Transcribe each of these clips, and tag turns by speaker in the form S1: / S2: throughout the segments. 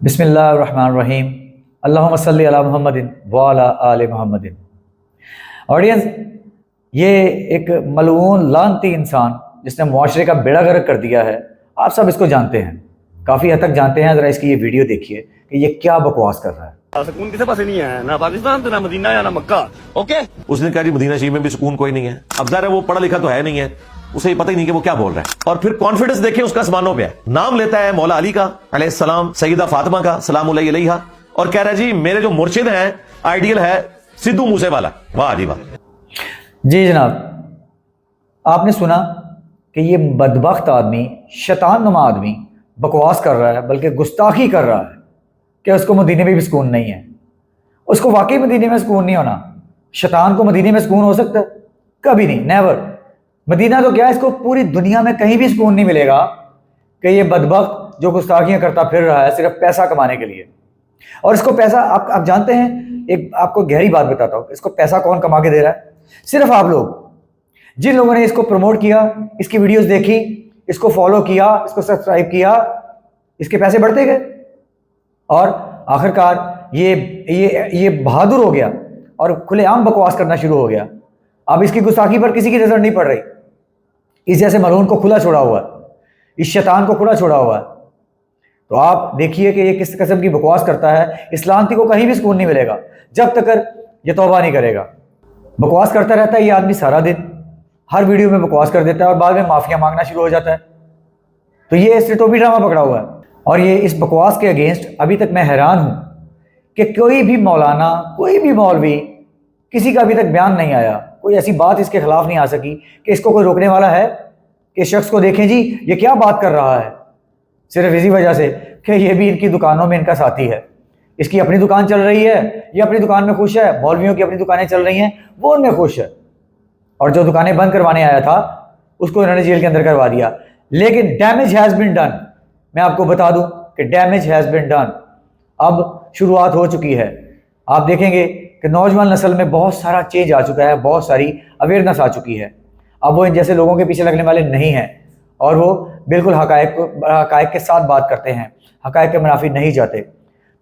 S1: बिस्मिल्लाहिर्रहमानिर्रहीम। अल्लाहुम्मा सल्ली अला मुहम्मदिन व अला आले मुहम्मदिन। ऑडियंस, ये एक मलऊन लानती इंसान जिसने मुआशरे का बेड़ा गर्क कर दिया है, आप सब इसको जानते हैं, काफ़ी हद तक जानते हैं। ज़रा इसकी ये वीडियो देखिए कि ये क्या बकवास कर रहा है।
S2: सुकून किसी पास नहीं है, ना पाकिस्तान तो ना मदीना या ना मक्का। ओके,
S3: उसने कहा जी मदीना शरीफ में भी सुकून कोई नहीं है। अब ज़ाहिर है वो पढ़ा लिखा तो है नहीं है, उसे ये पता ही नहीं कि वो क्या बोल रहा है। और फिर कॉन्फिडेंस देखें उसका आसमानों पे है। नाम लेता है मौला अली का अलैहिस्सलाम, सईदा फातिमा का सलाम अलैहा, और कह रहा है जी मेरे जो मुर्शिद हैं आइडियल है सिद्धू मूसेवाला। वाह जी वाह।
S1: जी जनाब, आपने सुना कि ये बदबख्त आदमी, शैतान नुमा आदमी बकवास कर रहा है, बल्कि गुस्ताखी कर रहा है कि उसको मदीने में भी सुकून नहीं है। उसको वाकई मदीने में सुकून नहीं होना। शैतान को मदीने में सुकून हो सकता है? कभी नहीं, नेवर। मदीना तो क्या, इसको पूरी दुनिया में कहीं भी सुकून नहीं मिलेगा कि ये बदबख्त जो गुस्ताखियाँ करता फिर रहा है सिर्फ पैसा कमाने के लिए। और इसको पैसा आप जानते हैं, एक आपको गहरी बात बताता हूँ, इसको पैसा कौन कमा के दे रहा है? सिर्फ आप लोग। जिन लोगों ने इसको प्रमोट किया, इसकी वीडियोस देखी, इसको फॉलो किया, इसको सब्सक्राइब किया, इसके पैसे बढ़ते गए और आखिरकार ये बहादुर हो गया और खुलेआम बकवास करना शुरू हो गया। अब इसकी गुस्ताखी पर किसी की नजर नहीं पड़ रही। इस जैसे मलऊन को खुला छोड़ा हुआ है, इस शैतान को खुला छोड़ा हुआ है। तो आप देखिए कि ये किस किस्म की बकवास करता है। इस लानती को कहीं भी सुकून नहीं मिलेगा जब तक ये तौबा नहीं करेगा। बकवास करता रहता है ये आदमी सारा दिन, हर वीडियो में बकवास कर देता है और बाद में माफिया मांगना शुरू हो जाता है। तो ये इससे टोपी ड्रामा पकड़ा हुआ है। और ये इस बकवास के अगेंस्ट अभी तक मैं हैरान हूं कि कोई भी मौलाना, कोई भी मौलवी, किसी का अभी तक बयान नहीं आया, कोई ऐसी बात इसके खिलाफ नहीं आ सकी कि इसको कोई रोकने वाला है कि इस शख्स को देखें जी ये क्या बात कर रहा है। सिर्फ इसी वजह से कि ये भी इनकी दुकानों में इनका साथी है। इसकी अपनी दुकान चल रही है, ये अपनी दुकान में खुश है, मौलवियों की अपनी दुकानें चल रही हैं, वो उनमें खुश है। और जो दुकानें बंद करवाने आया था उसको इन्होंने जेल के अंदर करवा दिया। लेकिन डैमेज हैज़ बीन डन। मैं आपको बता दूं कि डैमेज हैज़ बीन डन। अब शुरुआत हो चुकी है। आप देखेंगे कि नौजवान नस्ल में बहुत सारा चेंज आ चुका है, बहुत सारी अवेयरनेस आ चुकी है। अब वो इन जैसे लोगों के पीछे लगने वाले नहीं हैं और वो बिल्कुल हकायक के साथ बात करते हैं, हकायक के मुनाफी नहीं जाते।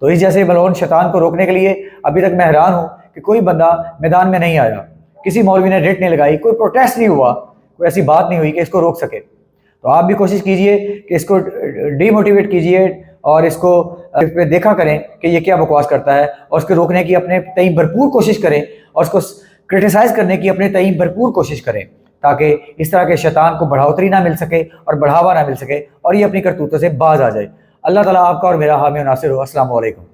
S1: तो इस जैसे मलऊन शैतान को रोकने के लिए अभी तक मैं हैरान हूँ कि कोई बंदा मैदान में नहीं आया, किसी मौलवी ने रेट नहीं लगाई, कोई प्रोटेस्ट नहीं हुआ, कोई ऐसी बात नहीं हुई कि इसको रोक सके। तो आप भी कोशिश कीजिए कि इसको डीमोटिवेट कीजिए और इसको इस पे देखा करें कि ये क्या बकवास करता है और उसको रोकने की अपने तई भरपूर कोशिश करें और उसको क्रिटिसाइज़ करने की अपने तई भरपूर कोशिश करें, ताकि इस तरह के शैतान को बढ़ोतरी ना मिल सके और बढ़ावा ना मिल सके और ये अपनी करतूतों से बाज आ जाए। अल्लाह ताला आपका और मेरा हामी और नासिर हो। अस्सलाम वालेकुम।